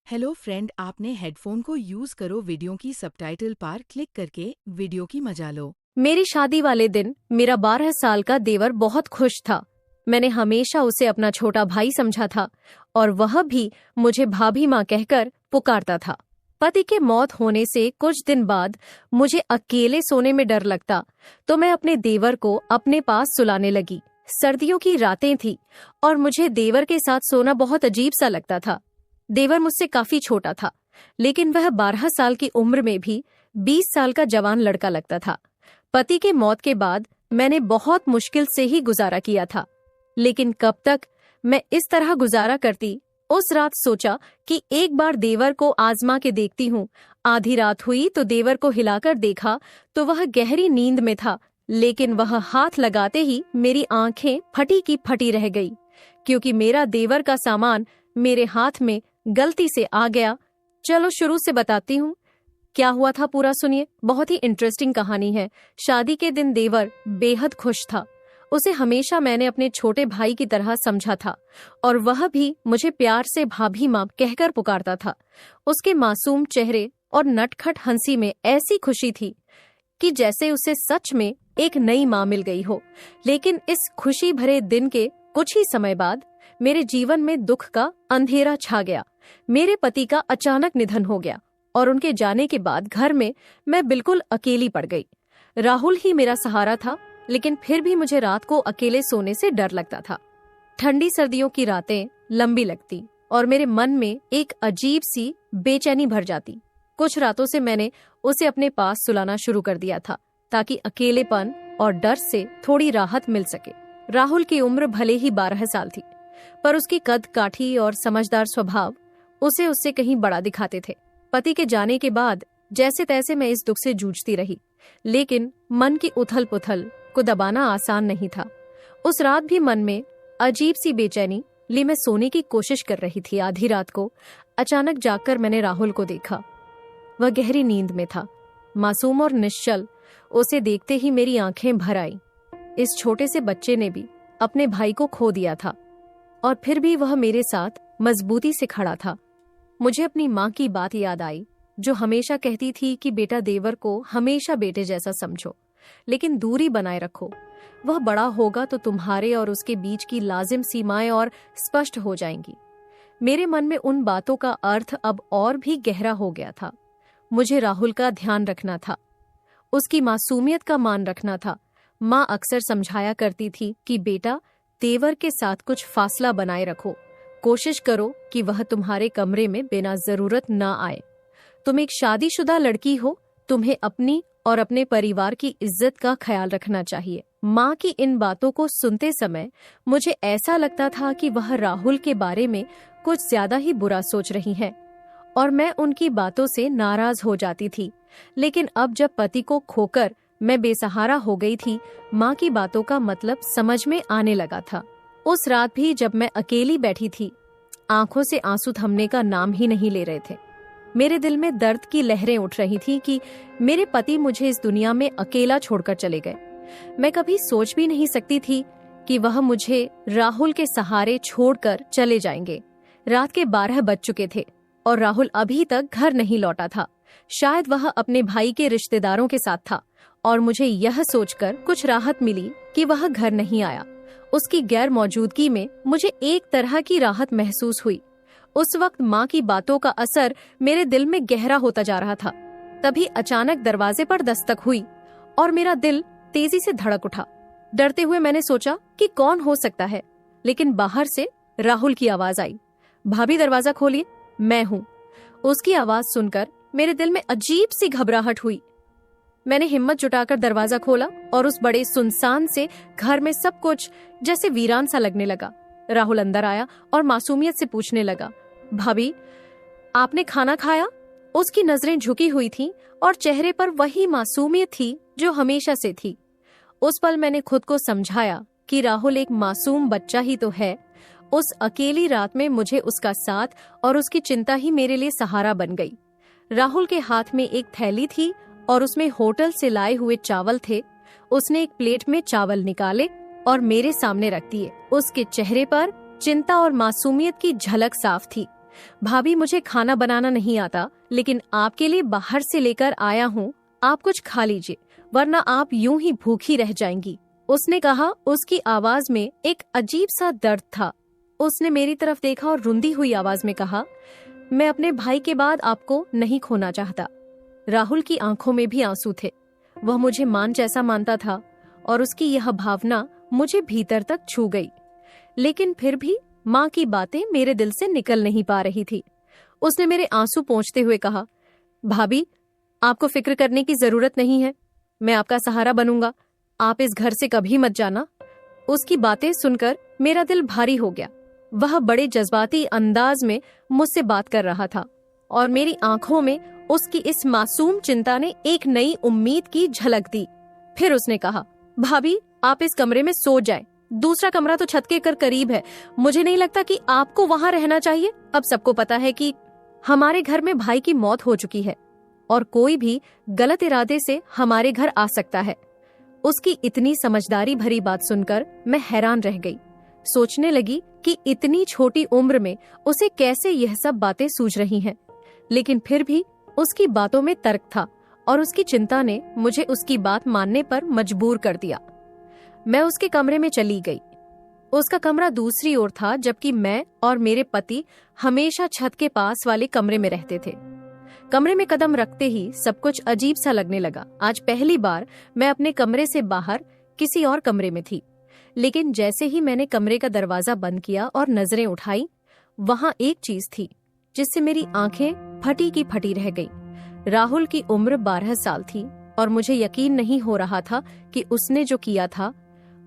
Hello friend, आपने headphone को use करो वीडियो की सबटाइटल पर क्लिक करके वीडियो की मजा लो। मेरी शादी वाले दिन मेरा 12 साल का देवर बहुत खुश था। मैंने हमेशा उसे अपना छोटा भाई समझा था और वह भी मुझे भाभी माँ कहकर पुकारता था। पति के मौत होने से कुछ दिन बाद मुझे अकेले सोने में डर लगता, तो मैं अपने देवर को अपने पास सुलाने लगी। सर्दियों की रातें थी और मुझे देवर के साथ सोना बहुत अजीब सा लगता था। देवर मुझसे काफी छोटा था, लेकिन वह 12 साल की उम्र में भी 20 साल का जवान लड़का लगता था। पति के मौत के बाद मैंने बहुत मुश्किल से ही गुजारा किया था, लेकिन कब तक मैं इस तरह गुजारा करती। उस रात सोचा कि एक बार देवर को आजमा के देखती हूँ। आधी रात हुई तो देवर को हिलाकर देखा तो वह गहरी नींद में था, लेकिन वह हाथ लगाते ही मेरी आंखें फटी की फटी रह गई, क्योंकि मेरा देवर का सामान मेरे हाथ में गलती से आ गया। चलो शुरू से बताती हूँ क्या हुआ था, पूरा सुनिए। बहुत ही इंटरेस्टिंग कहानी है। शादी के दिन देवर बेहद खुश था। उसे हमेशा मैंने अपने छोटे भाई की तरह समझा था और वह भी मुझे प्यार से भाभी माँ कहकर पुकारता था। उसके मासूम चेहरे और नटखट हंसी में ऐसी खुशी थी कि जैसे उसे सच में एक नई माँ मिल गई हो। लेकिन इस खुशी भरे दिन के कुछ ही समय बाद मेरे जीवन में दुख का अंधेरा छा गया। मेरे पति का अचानक निधन हो गया और उनके जाने के बाद घर में मैं बिल्कुल अकेली पड़ गई। राहुल ही मेरा सहारा था, लेकिन फिर भी मुझे रात को अकेले सोने से डर लगता था। ठंडी सर्दियों की रातें लंबी लगती और मेरे मन में एक अजीब सी बेचैनी भर जाती। कुछ रातों से मैंने उसे अपने पास सुलाना शुरू कर दिया था, ताकि अकेलेपन और डर से थोड़ी राहत मिल सके। राहुल की उम्र भले ही 12 साल थी, पर उसकी कद काठी और समझदार स्वभाव उसे उससे कहीं बड़ा दिखाते थे। पति के जाने के बाद जैसे तैसे मैं इस दुख से जूझती रही, लेकिन मन की उथल पुथल को दबाना आसान नहीं था। उस रात भी मन में अजीब सी बेचैनी लिए मैं सोने की कोशिश कर रही थी। आधी रात को अचानक जागकर मैंने राहुल को देखा। वह गहरी नींद में था, मासूम और निश्चल। उसे देखते ही मेरी आंखें भर आईं। इस छोटे से बच्चे ने भी अपने भाई को खो दिया था और फिर भी वह मेरे साथ मजबूती से खड़ा था। मुझे अपनी माँ की बात याद आई, जो हमेशा कहती थी कि बेटा देवर को हमेशा बेटे जैसा समझो, लेकिन दूरी बनाए रखो। वह बड़ा होगा तो तुम्हारे और उसके बीच की लाजिम सीमाएं और स्पष्ट हो जाएंगी। मेरे मन में उन बातों का अर्थ अब और भी गहरा हो गया था। मुझे राहुल का ध्यान रखना था, उसकी मासूमियत का मान रखना था। माँ अक्सर समझाया करती थी कि बेटा, देवर के साथ कुछ फासला बनाए रखो। कोशिश करो कि वह तुम्हारे कमरे में बिना जरूरत ना आए। तुम एक शादीशुदा लड़की हो, तुम्हें अपनी और अपने परिवार की इज्जत का ख्याल रखना चाहिए। माँ की इन बातों को सुनते समय मुझे ऐसा लगता था कि वह राहुल के बारे में कुछ ज्यादा ही बुरा सोच रही हैं और मैं उनकी बातों से नाराज हो जाती थी। लेकिन अब जब पति को खोकर मैं बेसहारा हो गई थी, माँ की बातों का मतलब समझ में आने लगा था। उस रात भी जब मैं अकेली बैठी थी, आंखों से आंसू थमने का नाम ही नहीं ले रहे थे। मेरे दिल में दर्द की लहरें उठ रही थी कि मेरे पति मुझे इस दुनिया में अकेला छोड़कर चले गए। मैं कभी सोच भी नहीं सकती थी कि वह मुझे राहुल के सहारे छोड़कर चले जाएंगे। रात के 12 बज चुके थे और राहुल अभी तक घर नहीं लौटा था। शायद वह अपने भाई के रिश्तेदारों के साथ था और मुझे यह सोचकर कुछ राहत मिली कि वह घर नहीं आया। उसकी गैर मौजूदगी में मुझे एक तरह की राहत महसूस हुई। उस वक्त माँ की बातों का असर मेरे दिल में गहरा होता जा रहा था। तभी अचानक दरवाजे पर दस्तक हुई और मेरा दिल तेजी से धड़क उठा। डरते हुए मैंने सोचा कि कौन हो सकता है, लेकिन बाहर से राहुल की आवाज आई, भाभी दरवाजा खोलिए, मैं हूँ। उसकी आवाज सुनकर मेरे दिल में अजीब सी घबराहट हुई। मैंने हिम्मत जुटाकर दरवाजा खोला और उस बड़े सुनसान से घर में सब कुछ जैसे वीरान सा लगने लगा। राहुल अंदर आया और मासूमियत से पूछने लगा, भाभी आपने खाना खाया? उसकी नजरें झुकी हुई थीं और चेहरे पर वही मासूमियत थी जो हमेशा से थी। उस पल मैंने खुद को समझाया कि राहुल एक मासूम बच्चा ही तो है। उस अकेली रात में मुझे उसका साथ और उसकी चिंता ही मेरे लिए सहारा बन गई। राहुल के हाथ में एक थैली थी और उसमें होटल से लाए हुए चावल थे। उसने एक प्लेट में चावल निकाले और मेरे सामने रख दिए। उसके चेहरे पर चिंता और मासूमियत की झलक साफ थी। भाभी, मुझे खाना बनाना नहीं आता, लेकिन आपके लिए बाहर से लेकर आया हूँ, आप कुछ खा लीजिए, वरना आप यूं ही भूखी रह जाएंगी, उसने कहा। उसकी आवाज में एक अजीब सा दर्द था। उसने मेरी तरफ देखा और रुंधी हुई आवाज में कहा, मैं अपने भाई के बाद आपको नहीं खोना चाहता। राहुल की आंखों में भी आंसू थे। वह मुझे मां जैसा मानता था और उसकी यह भावना मुझे भीतर तक छू गई, लेकिन फिर भी मां की बातें मेरे दिल से निकल नहीं पा रही थी। उसने मेरे आंसू पोंछते हुए कहा, भाभी, आपको फिक्र करने की जरूरत नहीं है, मैं आपका सहारा बनूंगा, आप इस घर से कभी मत जाना। उसकी बातें सुनकर मेरा दिल भारी हो गया। वह बड़े जज्बाती अंदाज में मुझसे बात कर रहा था और मेरी आंखों में उसकी इस मासूम चिंता ने एक नई उम्मीद की झलक दी। फिर उसने कहा, भाभी, आप इस कमरे में सो जाएं, दूसरा कमरा तो छत के करीब है, मुझे नहीं लगता कि आपको वहां रहना चाहिए। अब सबको पता है कि हमारे घर में भाई की मौत हो चुकी है और कोई भी गलत इरादे से हमारे घर आ सकता है। उसकी इतनी समझदारी भरी बात सुनकर मैं हैरान रह गई। सोचने लगी कि इतनी छोटी उम्र में उसे कैसे यह सब बातें सूझ रही हैं। लेकिन फिर भी उसकी बातों में तर्क था और उसकी चिंता ने मुझे उसकी बात मानने पर मजबूर कर दिया। मैं उसके कमरे में चली गई। उसका कमरा दूसरी ओर था, जबकि मैं और मेरे पति हमेशा छत के पास वाले कमरे में रहते थे। कमरे में कदम रखते ही सब कुछ अजीब सा लगने लगा। आज पहली बार मैं अपने कमरे से बाहर किसी और कमरे में थी, लेकिन जैसे ही मैंने कमरे का दरवाजा बंद किया और नजरें उठाई, वहां एक चीज थी जिससे मेरी आंखें फटी की फटी रह गई। राहुल की उम्र 12 साल थी और मुझे यकीन नहीं हो रहा था कि उसने जो किया था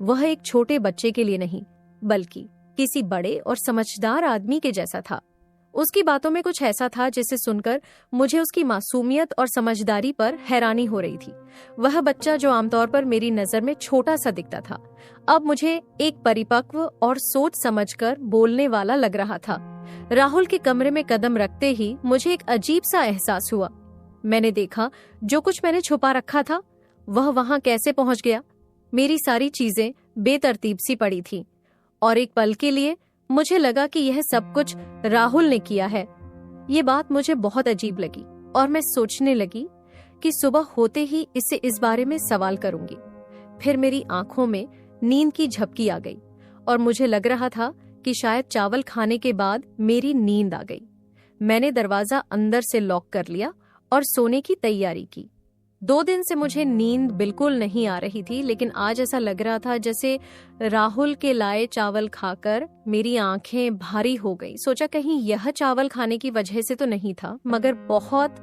वह एक छोटे बच्चे के लिए नहीं, बल्कि किसी बड़े और समझदार आदमी के जैसा था। उसकी बातों में कुछ ऐसा था जिसे सुनकर मुझे उसकी मासूमियत और समझदारी पर हैरानी हो रही थी। वह बच्चा जो आमतौर पर मेरी नजर में छोटा सा दिखता था, अब मुझे एक परिपक्व और सोच समझकर बोलने वाला लग रहा था। राहुल के कमरे में कदम रखते ही मुझे एक अजीब सा एहसास हुआ। मैंने देखा जो कुछ मैंने छुपा रखा था वह वहां कैसे पहुंच गया। मेरी सारी चीजें बेतरतीब सी पड़ी थी और एक पल के लिए मुझे लगा कि यह सब कुछ राहुल ने किया है। ये बात मुझे बहुत अजीब लगी और मैं सोचने लगी कि सुबह होते ही इससे इस बारे में सवाल करूंगी। फिर मेरी आंखों में नींद की झपकी आ गई और मुझे लग रहा था कि शायद चावल खाने के बाद मेरी नींद आ गई। मैंने दरवाजा अंदर से लॉक कर लिया और सोने की तैयारी की। 2 दिन से मुझे नींद बिल्कुल नहीं आ रही थी, लेकिन आज ऐसा लग रहा था जैसे राहुल के लाए चावल खाकर मेरी आंखें भारी हो गई। सोचा कहीं यह चावल खाने की वजह से तो नहीं था, मगर बहुत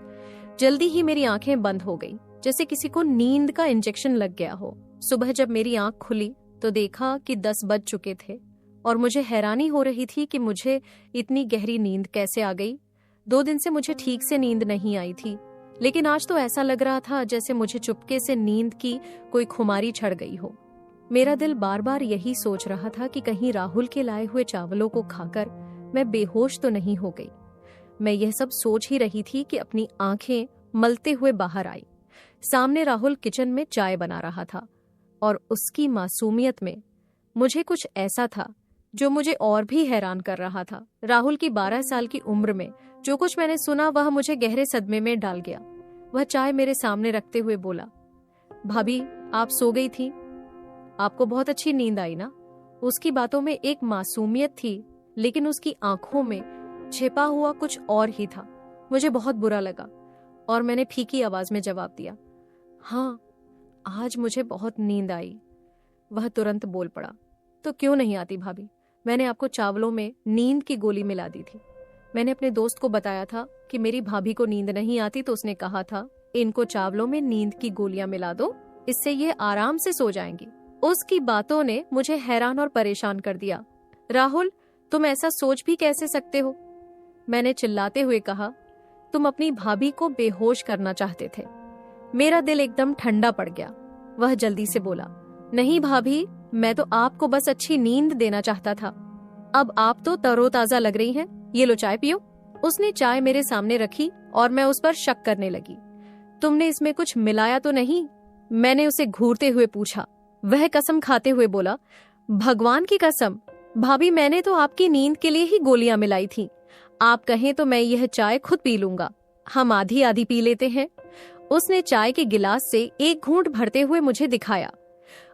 जल्दी ही मेरी आंखें बंद हो गई, जैसे किसी को नींद का इंजेक्शन लग गया हो। सुबह जब मेरी आंख खुली तो देखा कि 10 बज चुके थे और मुझे हैरानी हो रही थी कि मुझे इतनी गहरी नींद कैसे आ गई। 2 दिन से मुझे ठीक से नींद नहीं आई थी, लेकिन आज तो ऐसा लग रहा था जैसे मुझे चुपके से नींद की कोई खुमारी चढ़ गई हो। मेरा दिल बार बार यही सोच रहा था कि कहीं राहुल के लाए हुए चावलों को खाकर मैं बेहोश तो नहीं हो गई। मैं यह सब सोच ही रही थी कि अपनी आंखें मलते हुए बाहर आई। सामने राहुल किचन में चाय बना रहा था और उसकी मासूमियत में मुझे कुछ ऐसा था जो मुझे और भी हैरान कर रहा था। राहुल की 12 साल की उम्र में जो कुछ मैंने सुना वह मुझे गहरे सदमे में डाल गया। वह चाय मेरे सामने रखते हुए बोला, भाभी, आप सो गई थी, आपको बहुत अच्छी नींद आई ना। उसकी बातों में एक मासूमियत थी, लेकिन उसकी आंखों में छिपा हुआ कुछ और ही था। मुझे बहुत बुरा लगा और मैंने फीकी आवाज में जवाब दिया, हाँ, आज मुझे बहुत नींद आई। वह तुरंत बोल पड़ा, तो क्यों नहीं आती भाभी, मैंने आपको चावलों में नींद की गोली मिला दी थी। मैंने अपने दोस्त को बताया था कि मेरी भाभी को नींद नहीं आती, तो उसने कहा था इनको चावलों में नींद की गोलियां मिला दो, इससे ये आराम से सो जाएंगी। उसकी बातों ने मुझे हैरान और परेशान कर दिया। राहुल, तुम ऐसा सोच भी कैसे सकते हो? मैंने चिल्लाते हुए कहा, तुम अपनी भाभी को बेहोश करना चाहते थे। मेरा दिल एकदम ठंडा पड़ गया। वह जल्दी से बोला, नहीं भाभी, मैं तो आपको बस अच्छी नींद देना चाहता था। अब आप तो तरोताजा लग रही हैं, ये लो चाय पियो। उसने चाय मेरे सामने रखी और मैं उस पर शक करने लगी। तुमने इसमें कुछ मिलाया तो नहीं? मैंने उसे घूरते हुए पूछा। वह कसम खाते हुए बोला, भगवान की कसम भाभी, मैंने तो आपकी नींद के लिए ही गोलियां मिलाई थी। आप कहें तो मैं यह चाय खुद पी लूंगा, हम आधी आधी पी लेते हैं। उसने चाय के गिलास से एक घूंट भरते हुए मुझे दिखाया।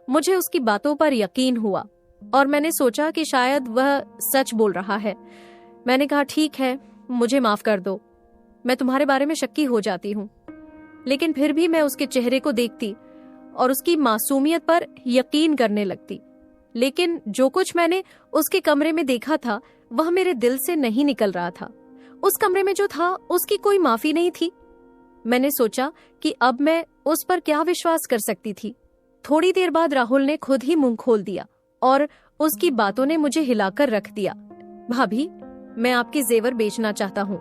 मुझे उसकी बातों पर यकीन हुआ और मैंने सोचा कि शायद वह सच बोल रहा है। मैंने कहा, ठीक है, मुझे माफ कर दो, मैं तुम्हारे बारे में शक्की हो जाती हूँ। लेकिन फिर भी मैं उसके चेहरे को देखती और उसकी मासूमियत पर यकीन करने लगती। लेकिन जो कुछ मैंने उसके कमरे में देखा था वह मेरे दिल से नहीं निकल रहा था। उस कमरे में जो था उसकी कोई माफी नहीं थी। मैंने सोचा कि अब मैं उस पर क्या विश्वास कर सकती थी। थोड़ी देर बाद राहुल ने खुद ही मुंह खोल दिया और उसकी बातों ने मुझे हिलाकर रख दिया। भाभी, मैं आपके जेवर बेचना चाहता हूँ,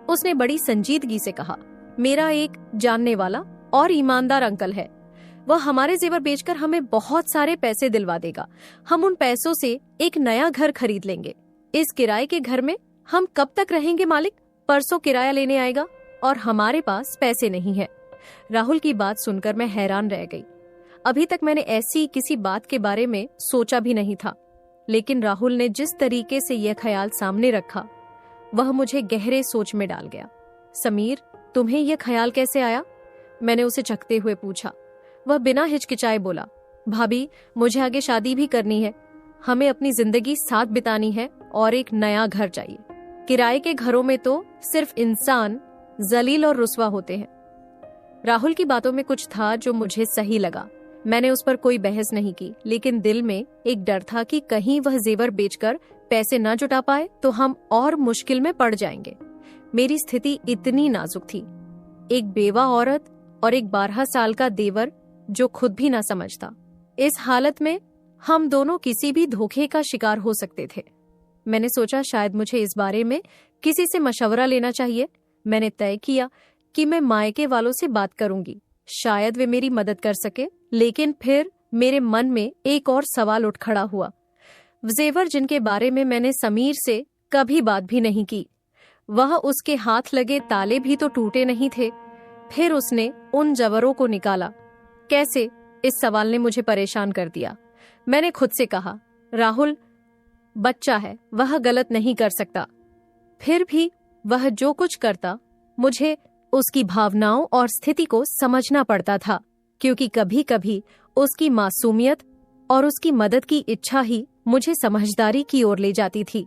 उसने बड़ी संजीदगी से कहा। मेरा एक जानने वाला और ईमानदार अंकल है, वह हमारे जेवर बेचकर हमें बहुत सारे पैसे दिलवा देगा। हम उन पैसों से एक नया घर खरीद लेंगे। इस किराए के घर में हम कब तक रहेंगे मालिक? परसों किराया लेने आएगा और हमारे पास पैसे नहीं है। राहुल की बात सुनकर मैं हैरान रह गई। अभी तक मैंने ऐसी किसी बात के बारे में सोचा भी नहीं था, लेकिन राहुल ने जिस तरीके से यह ख्याल सामने रखा वह मुझे गहरे सोच में डाल गया। समीर, तुम्हें यह ख्याल कैसे आया? मैंने उसे चखते हुए पूछा। वह बिना हिचकिचाए बोला, भाभी, मुझे आगे शादी भी करनी है, हमें अपनी जिंदगी साथ बितानी है और एक नया घर चाहिए। किराए के घरों में तो सिर्फ इंसान जलील और रुस्वा होते हैं। राहुल की बातों में कुछ था जो मुझे सही लगा। मैंने उस पर कोई बहस नहीं की, लेकिन दिल में एक डर था कि कहीं वह जेवर बेचकर पैसे न जुटा पाए तो हम और मुश्किल में पड़ जाएंगे। मेरी स्थिति इतनी नाजुक थी, एक बेवा औरत और एक 12 साल का देवर जो खुद भी ना समझता। इस हालत में हम दोनों किसी भी धोखे का शिकार हो सकते थे। मैंने सोचा शायद मुझे इस बारे में किसी से मशवरा लेना चाहिए। मैंने तय किया कि मैं मायके वालों से बात करूंगी, शायद वे मेरी मदद कर सके। लेकिन फिर मेरे मन में एक और सवाल उठ खड़ा हुआ। जेवर जिनके बारे में मैंने समीर से कभी बात भी नहीं की, वह उसके हाथ लगे ताले भी तो टूटे नहीं थे। फिर उसने उन जवरों को निकाला कैसे? इस सवाल ने मुझे परेशान कर दिया। मैंने खुद से कहा, राहुल बच्चा है, वह गलत नहीं कर सकता। फिर भी वह जो कुछ करता मुझे उसकी भावनाओं और स्थिति को समझना पड़ता था, क्योंकि कभी कभी उसकी मासूमियत और उसकी मदद की इच्छा ही मुझे समझदारी की ओर ले जाती थी।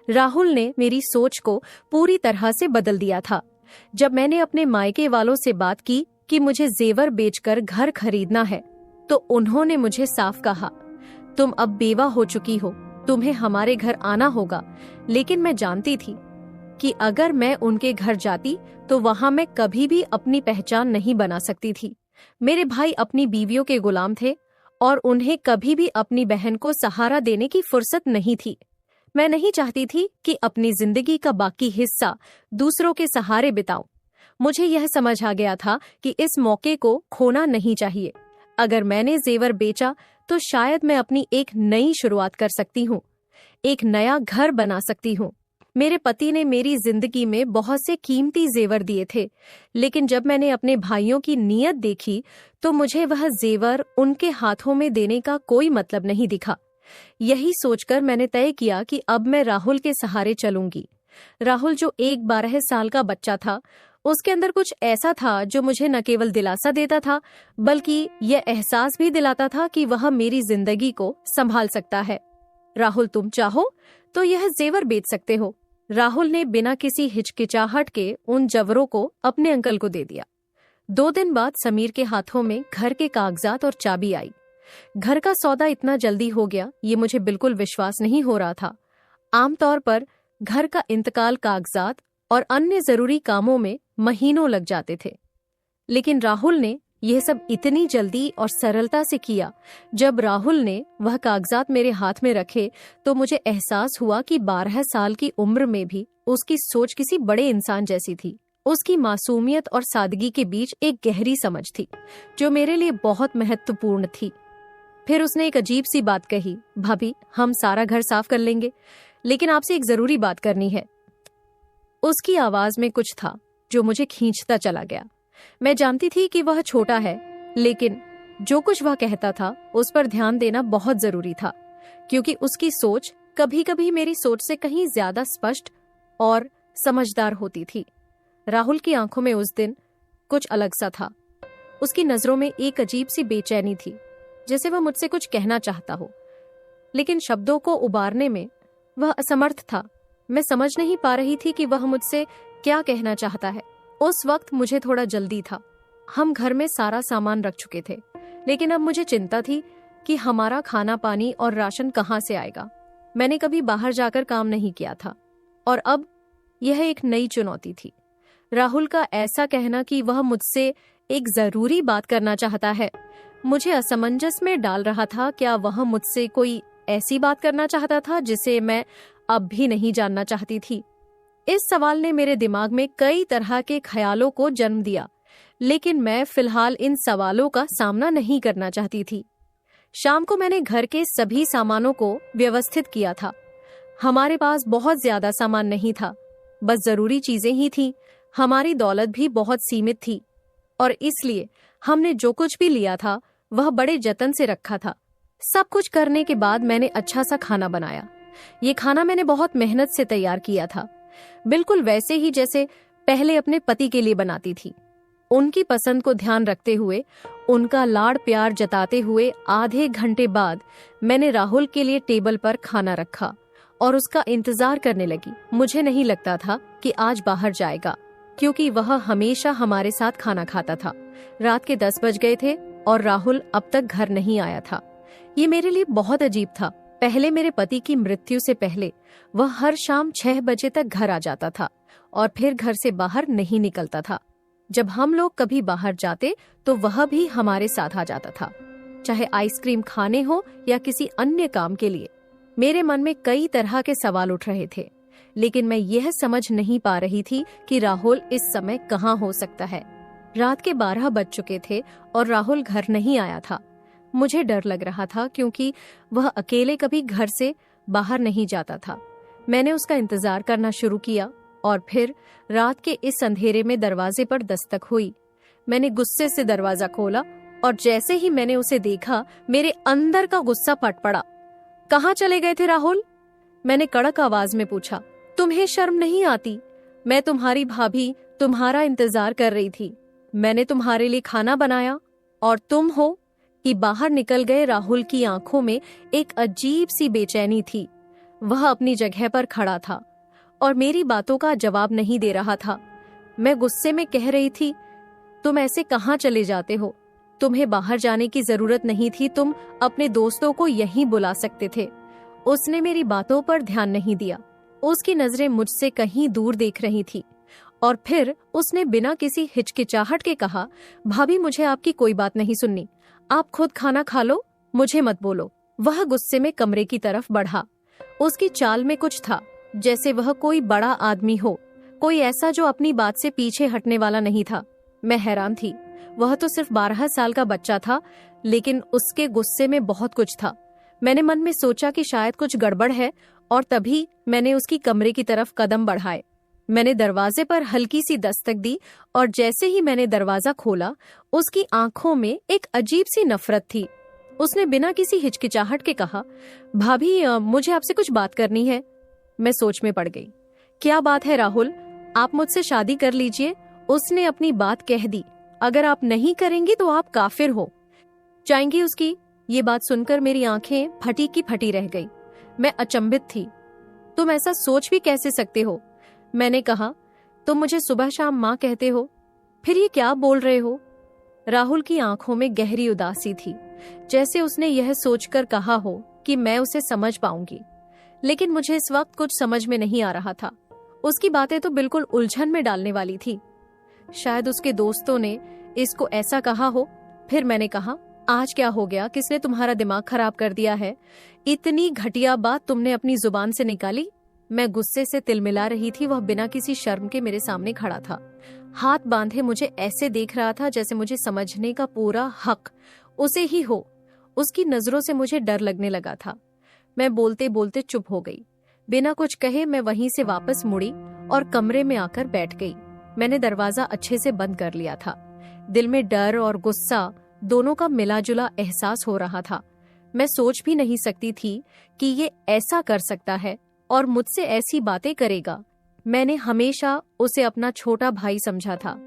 राहुल ने मेरी सोच को पूरी तरह से बदल दिया था। जब मैंने अपने मायके वालों से बात की कि मुझे जेवर बेचकर घर खरीदना है, तो उन्होंने मुझे साफ कहा, तुम अब बेवा हो चुकी हो, तुम्हें हमारे घर आना होगा। लेकिन मैं जानती थी कि अगर मैं उनके घर जाती तो वहां मैं कभी भी अपनी पहचान नहीं बना सकती थी। मेरे भाई अपनी बीवियों के गुलाम थे और उन्हें कभी भी अपनी बहन को सहारा देने की फुर्सत नहीं थी। मैं नहीं चाहती थी कि अपनी जिंदगी का बाकी हिस्सा दूसरों के सहारे बिताऊं। मुझे यह समझ आ गया था कि इस मौके को खोना नहीं चाहिए। अगर मैंने जेवर बेचा तो शायद मैं अपनी एक नई शुरुआत कर सकती हूँ, एक नया घर बना सकती हूँ। मेरे पति ने मेरी जिंदगी में बहुत से कीमती जेवर दिए थे, लेकिन जब मैंने अपने भाइयों की नीयत देखी तो मुझे वह जेवर उनके हाथों में देने का कोई मतलब नहीं दिखा। यही सोचकर मैंने तय किया कि अब मैं राहुल के सहारे चलूंगी। राहुल जो एक 12 साल का बच्चा था, उसके अंदर कुछ ऐसा था जो मुझे न केवल दिलासा देता था, बल्कि यह एहसास भी दिलाता था कि वह मेरी जिंदगी को संभाल सकता है। राहुल, तुम चाहो तो यह जेवर बेच सकते हो। राहुल ने बिना किसी हिचकिचाहट के उन जवरों को अपने अंकल को दे दिया। 2 दिन बाद समीर के हाथों में घर के कागजात और चाबी आई। घर का सौदा इतना जल्दी हो गया, ये मुझे बिल्कुल विश्वास नहीं हो रहा था। आमतौर पर घर का इंतकाल कागजात और अन्य जरूरी कामों में महीनों लग जाते थे, लेकिन राहुल ने यह सब इतनी जल्दी और सरलता से किया। जब राहुल ने वह कागजात मेरे हाथ में रखे तो मुझे एहसास हुआ कि 12 साल की उम्र में भी उसकी सोच किसी बड़े इंसान जैसी थी। उसकी मासूमियत और सादगी के बीच एक गहरी समझ थी जो मेरे लिए बहुत महत्वपूर्ण थी। फिर उसने एक अजीब सी बात कही, भाभी, हम सारा घर साफ कर लेंगे, लेकिन आपसे एक जरूरी बात करनी है। उसकी आवाज में कुछ था जो मुझे खींचता चला गया। मैं जानती थी कि वह छोटा है, लेकिन जो कुछ वह कहता था उस पर ध्यान देना बहुत जरूरी था, क्योंकि उसकी सोच कभी कभी मेरी सोच से कहीं ज्यादा स्पष्ट और समझदार होती थी। राहुल की आंखों में उस दिन कुछ अलग सा था। उसकी नजरों में एक अजीब सी बेचैनी थी, जैसे वह मुझसे कुछ कहना चाहता हो, लेकिन शब्दों को उबारने में वह असमर्थ था। मैं समझ नहीं पा रही थी कि वह मुझसे क्या कहना चाहता है। उस वक्त मुझे थोड़ा जल्दी था। हम घर में सारा सामान रख चुके थे, लेकिन अब मुझे चिंता थी कि हमारा खाना पानी और राशन कहाँ से आएगा। मैंने कभी बाहर जाकर काम नहीं किया था और अब यह एक नई चुनौती थी। राहुल का ऐसा कहना कि वह मुझसे एक जरूरी बात करना चाहता है, मुझे असमंजस में डाल रहा था। क्या वह मुझसे कोई ऐसी बात करना चाहता था जिसे मैं अब भी नहीं जानना चाहती थी? इस सवाल ने मेरे दिमाग में कई तरह के ख्यालों को जन्म दिया, लेकिन मैं फिलहाल इन सवालों का सामना नहीं करना चाहती थी। शाम को मैंने घर के सभी सामानों को व्यवस्थित किया था। हमारे पास बहुत ज्यादा सामान नहीं था, बस जरूरी चीजें ही थी। हमारी दौलत भी बहुत सीमित थी और इसलिए हमने जो कुछ भी लिया था वह बड़े जतन से रखा था। सब कुछ करने के बाद मैंने अच्छा सा खाना बनाया। ये खाना मैंने बहुत मेहनत से तैयार किया था, बिल्कुल वैसे ही जैसे पहले अपने पति के लिए बनाती थी। उनकी पसंद को ध्यान रखते हुए, उनका लाड़ प्यार जताते हुए आधे घंटे बाद मैंने राहुल के लिए टेबल पर खाना रखा और उसका इंतजार करने लगी। मुझे नहीं लगता था कि आज बाहर जाएगा, क्योंकि वह हमेशा हमारे साथ खाना खाता था। रात के 10 बज गए थे और राहुल अब तक घर नहीं आया था। ये मेरे लिए बहुत अजीब था। पहले मेरे पति की मृत्यु से पहले वह हर शाम 6 बजे तक घर आ जाता था और फिर घर से बाहर नहीं निकलता था। जब हम लोग कभी बाहर जाते तो वह भी हमारे साथ आ जाता था, चाहे आइसक्रीम खाने हो या किसी अन्य काम के लिए। मेरे मन में कई तरह के सवाल उठ रहे थे, लेकिन मैं यह समझ नहीं पा रही थी कि राहुल इस समय कहाँ हो सकता है। रात के 12 बज चुके थे और राहुल घर नहीं आया था। मुझे डर लग रहा था, क्योंकि वह अकेले कभी घर से बाहर नहीं जाता था। मैंने उसका इंतजार करना शुरू किया और फिर रात के इस अंधेरे में दरवाजे पर दस्तक हुई। मैंने गुस्से से दरवाजा खोला और जैसे ही मैंने उसे देखा, मेरे अंदर का गुस्सा फट पड़ा। कहाँ चले गए थे राहुल? मैंने कड़क आवाज में पूछा। तुम्हें शर्म नहीं आती? मैं तुम्हारी भाभी तुम्हारा इंतजार कर रही थी। मैंने तुम्हारे लिए खाना बनाया और तुम हो कि बाहर निकल गए। राहुल की आंखों में एक अजीब सी बेचैनी थी। वह अपनी जगह पर खड़ा था और मेरी बातों का जवाब नहीं दे रहा था। मैं गुस्से में कह रही थी, तुम ऐसे कहाँ चले जाते हो? तुम्हें बाहर जाने की जरूरत नहीं थी, तुम अपने दोस्तों को यहीं बुला सकते थे। उसने मेरी बातों पर ध्यान नहीं दिया। उसकी नजरें मुझसे कहीं दूर देख रही थी और फिर उसने बिना किसी हिचकिचाहट के कहा, भाभी मुझे आपकी कोई बात नहीं सुननी, आप खुद खाना खा लो, मुझे मत बोलो। वह गुस्से में कमरे की तरफ बढ़ा। उसकी चाल में कुछ था, जैसे वह कोई बड़ा आदमी हो, कोई ऐसा जो अपनी बात से पीछे हटने वाला नहीं था। मैं हैरान थी। वह तो सिर्फ 12 साल का बच्चा था, लेकिन उसके गुस्से में बहुत कुछ था। मैंने मन में सोचा कि शायद कुछ गड़बड़ है और तभी मैंने उसकी कमरे की तरफ कदम बढ़ाए। मैंने दरवाजे पर हल्की सी दस्तक दी और जैसे ही मैंने दरवाजा खोला, उसकी आंखों में एक अजीब सी नफरत थी। उसने बिना किसी हिचकिचाहट के कहा, भाभी मुझे आपसे कुछ बात करनी है। मैं सोच में पड़ गई। क्या बात है राहुल? आप मुझसे शादी कर लीजिए। उसने अपनी बात कह दी। अगर आप नहीं करेंगी तो आप काफिर हो जाएंगी उसकी। ये बात सुनकर मेरी आंखें फटी की फटी रह गई। मैं अचंभित थी। तुम ऐसा सोच भी कैसे सकते हो? मैंने कहा, तुम मुझे सुबह शाम माँ कहते हो, फिर ये क्या बोल रहे हो? राहुल की आंखों में गहरी उदासी थी, जैसे उसने यह सोचकर कहा हो कि मैं उसे समझ पाऊंगी। लेकिन मुझे इस वक्त कुछ समझ में नहीं आ रहा था। उसकी बातें तो बिल्कुल उलझन में डालने वाली थी। शायद उसके दोस्तों ने इसको ऐसा कहा हो। फिर मैंने कहा, आज क्या हो गया? किसने तुम्हारा दिमाग खराब कर दिया है? इतनी घटिया बात तुमने अपनी जुबान से निकाली। मैं गुस्से से तिलमिला रही थी। वह बिना किसी शर्म के मेरे सामने खड़ा था, हाथ बांधे मुझे ऐसे देख रहा था जैसे मुझे समझने का पूरा हक उसे ही हो। उसकी नजरों से मुझे डर लगने लगा था। मैं बोलते बोलते चुप हो गई। बिना कुछ कहे मैं वहीं से वापस मुड़ी और कमरे में आकर बैठ गई। मैंने दरवाजा अच्छे से बंद कर लिया था। दिल में डर और गुस्सा दोनों का मिला जुला एहसास हो रहा था। मैं सोच भी नहीं सकती थी कि ये ऐसा कर सकता है और मुझसे ऐसी बातें करेगा। मैंने हमेशा उसे अपना छोटा भाई समझा था।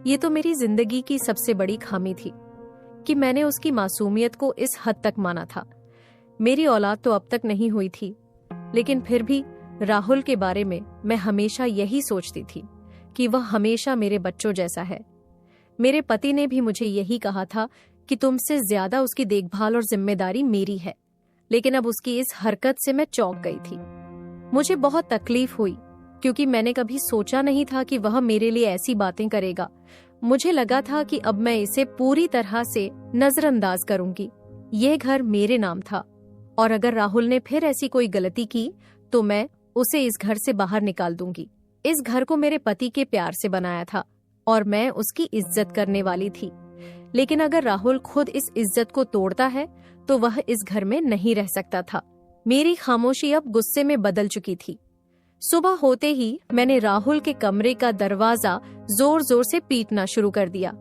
ये तो मेरी जिंदगी की सबसे बड़ी खामी थी कि मैंने उसकी मासूमियत को इस हद तक माना था। मेरी औलाद तो अब तक नहीं हुई थी, लेकिन फिर भी राहुल के बारे में मैं हमेशा यही सोचती थी कि वह हमेशा मेरे बच्चों जैसा है। मेरे पति ने भी मुझे यही कहा था कि तुमसे ज्यादा उसकी देखभाल और जिम्मेदारी मेरी है, लेकिन अब उसकी इस हरकत से मैं चौंक गई थी। मुझे बहुत तकलीफ हुई क्योंकि मैंने कभी सोचा नहीं था कि वह मेरे लिए ऐसी बातें करेगा। मुझे लगा था कि अब मैं इसे पूरी तरह से नजरअंदाज करूंगी। यह घर मेरे नाम था और अगर राहुल ने फिर ऐसी कोई गलती की तो मैं उसे इस घर से बाहर निकाल दूंगी। इस घर को मेरे पति के प्यार से बनाया था और मैं उसकी इज्जत करने वाली थी, लेकिन अगर राहुल खुद इस इज्जत को तोड़ता है तो वह इस घर में नहीं रह सकता था। मेरी खामोशी अब गुस्से में बदल चुकी थी। सुबह होते ही मैंने राहुल के कमरे का दरवाजा जोर जोर से पीटना शुरू कर दिया।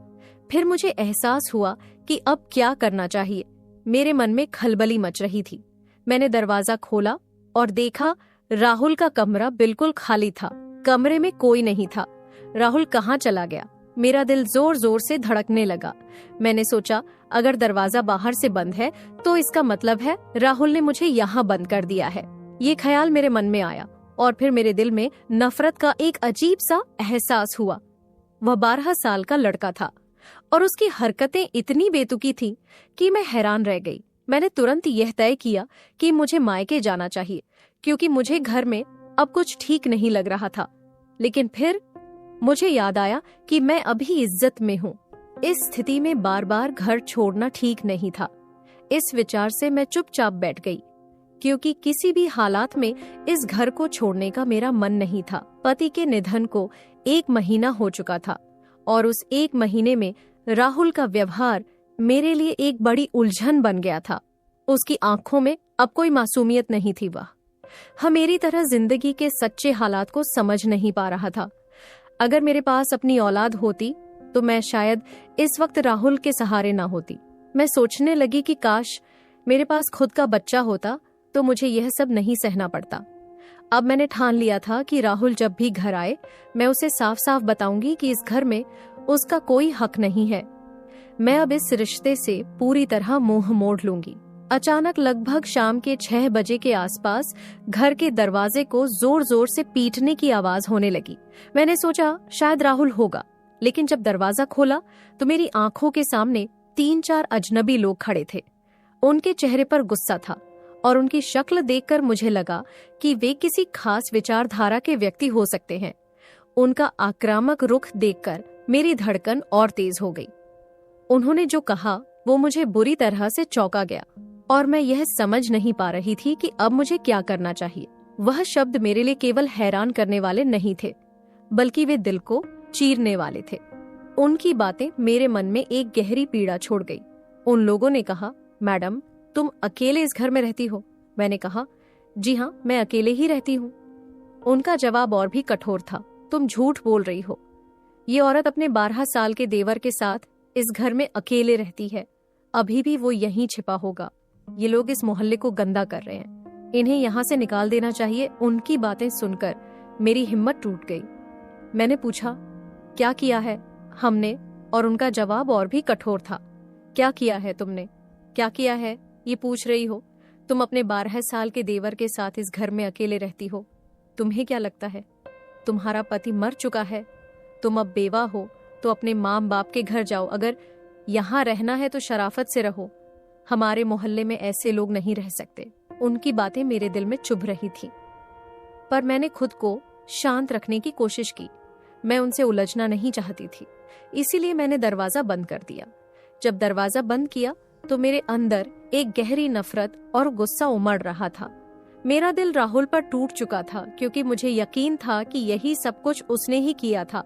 फिर मुझे एहसास हुआ कि अब क्या करना चाहिए। मेरे मन में खलबली मच रही थी। मैंने दरवाजा खोला और देखा राहुल का कमरा बिल्कुल खाली था। कमरे में कोई नहीं था। राहुल कहाँ चला गया? मेरा दिल जोर जोर से धड़कने लगा। मैंने सोचा अगर दरवाजा बाहर से बंद है तो इसका मतलब है राहुल ने मुझे यहाँ बंद कर दिया है। ये ख्याल मेरे मन में आया और फिर मेरे दिल में नफरत का एक अजीब सा एहसास हुआ। वह 12 साल का लड़का था और उसकी हरकतें इतनी बेतुकी थीं कि मैं हैरान रह गई। मैंने तुरंत यह तय किया कि मुझे मायके जाना चाहिए क्योंकि मुझे घर में अब कुछ ठीक नहीं लग रहा था। लेकिन फिर मुझे याद आया कि मैं अभी इज्जत में हूँ। इस स्थिति में बार बार घर छोड़ना ठीक नहीं था। इस विचार से मैं चुपचाप बैठ गई क्योंकि किसी भी हालात में इस घर को छोड़ने का मेरा मन नहीं था। पति के निधन को 1 महीना हो चुका था और उस 1 महीने में राहुल का व्यवहार मेरे लिए एक बड़ी उलझन बन गया था। उसकी आंखों में अब कोई मासूमियत नहीं थी। वह मेरी तरह जिंदगी के सच्चे हालात को समझ नहीं पा रहा था। अगर मेरे पास अपनी औलाद होती तो मैं शायद इस वक्त राहुल के सहारे ना होती। मैं सोचने लगी कि काश मेरे पास खुद का बच्चा होता तो मुझे यह सब नहीं सहना पड़ता। अब मैंने ठान लिया था कि राहुल जब भी घर आए मैं उसे साफ साफ बताऊंगी कि इस घर में उसका कोई हक नहीं है। मैं अब इस रिश्ते से पूरी तरह मुंह मोड़ लूंगी। अचानक लगभग शाम के 6 बजे के आसपास घर के दरवाजे को जोर जोर से पीटने की आवाज होने लगी। मैंने सोचा शायद राहुल होगा, लेकिन जब दरवाजा खोला तो मेरी आंखों के सामने 3-4 अजनबी लोग खड़े थे। उनके चेहरे पर गुस्सा था और उनकी शक्ल देखकर मुझे लगा कि वे किसी खास विचारधारा के व्यक्ति हो सकते हैं। उनका आक्रामक रुख देखकर मेरी धड़कन और तेज हो गई। उन्होंने जो कहा वो मुझे बुरी तरह से चौंका गया और मैं यह समझ नहीं पा रही थी कि अब मुझे क्या करना चाहिए। वह शब्द मेरे लिए केवल हैरान करने वाले नहीं थे, बल्कि वे दिल को चीरने वाले थे। उनकी बातें मेरे मन में एक गहरी पीड़ा छोड़ गई। उन लोगों ने कहा, मैडम तुम अकेले इस घर में रहती हो? मैंने कहा, जी हाँ, मैं अकेले ही रहती हूँ। उनका जवाब और भी कठोर था, तुम झूठ बोल रही हो। ये औरत अपने 12 साल के देवर के साथ इस घर में अकेले रहती है। अभी भी वो यहीं छिपा होगा। ये लोग इस मोहल्ले को गंदा कर रहे हैं, इन्हें यहाँ से निकाल देना चाहिए। उनकी बातें सुनकर मेरी हिम्मत टूट गई। मैंने पूछा, क्या किया है हमने? और उनका जवाब और भी कठोर था, क्या किया है तुमने? क्या किया है ये पूछ रही हो? तुम अपने 12 साल के देवर के साथ इस घर में अकेले रहती हो। तुम्हें क्या लगता है तुम्हारा पति मर चुका है? तुम अब बेवा हो तो अपने माँ बाप के घर जाओ। अगर यहाँ रहना है तो शराफत से रहो। हमारे मोहल्ले में ऐसे लोग नहीं रह सकते। उनकी बातें मेरे दिल में चुभ रही थी, पर मैंने खुद को शांत रखने की कोशिश की। मैं उनसे उलझना नहीं चाहती थी, इसीलिए मैंने दरवाजा बंद कर दिया। जब दरवाजा बंद किया तो मेरे अंदर एक गहरी नफरत और गुस्सा उमड़ रहा था। मेरा दिल राहुल पर टूट चुका था क्योंकि मुझे यकीन था कि यही सब कुछ उसने ही किया था।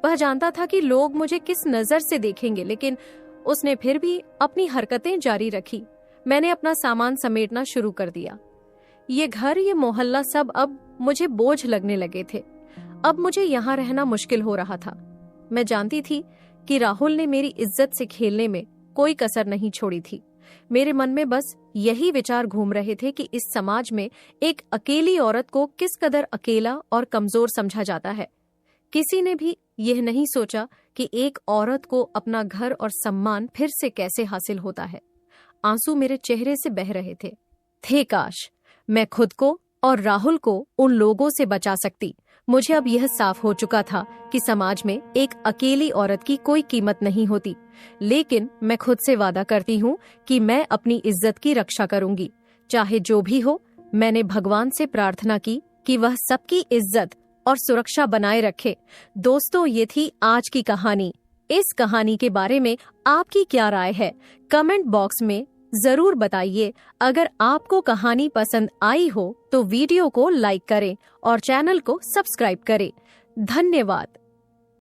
वह जानता था कि लोग मुझे किस नजर से देखेंगे, लेकिन उसने फिर भी अपनी हरकतें जारी रखी। मैंने अपना सामान समेटना शुरू कर दिया। ये घर, ये मोहल्ला सब अब मुझे बोझ लगने लगे थे। अब मुझे यहाँ रहना मुश्किल हो रहा था। मैं जानती थी कि राहुल ने मेरी इज्जत से खेलने में कोई कसर नहीं छोड़ी थी। मेरे मन में बस यही विचार घूम रहे थे कि इस समाज में एक अकेली औरत को किस कदर अकेला और कमजोर समझा जाता है। किसी ने भी यह नहीं सोचा कि एक औरत को अपना घर और सम्मान फिर से कैसे हासिल होता है। आंसू मेरे चेहरे से बह रहे थे काश मैं खुद को और राहुल को उन लोगों से बचा सकती। मुझे अब यह साफ हो चुका था कि समाज में एक अकेली औरत की कोई कीमत नहीं होती, लेकिन मैं खुद से वादा करती हूँ कि मैं अपनी इज्जत की रक्षा करूंगी, चाहे जो भी हो। मैंने भगवान से प्रार्थना की कि वह सबकी इज्जत और सुरक्षा बनाए रखे। दोस्तों, ये थी आज की कहानी। इस कहानी के बारे में आपकी क्या राय है? कमेंट बॉक्स में जरूर बताइए। अगर आपको कहानी पसंद आई हो तो वीडियो को लाइक करें और चैनल को सब्सक्राइब करें। धन्यवाद।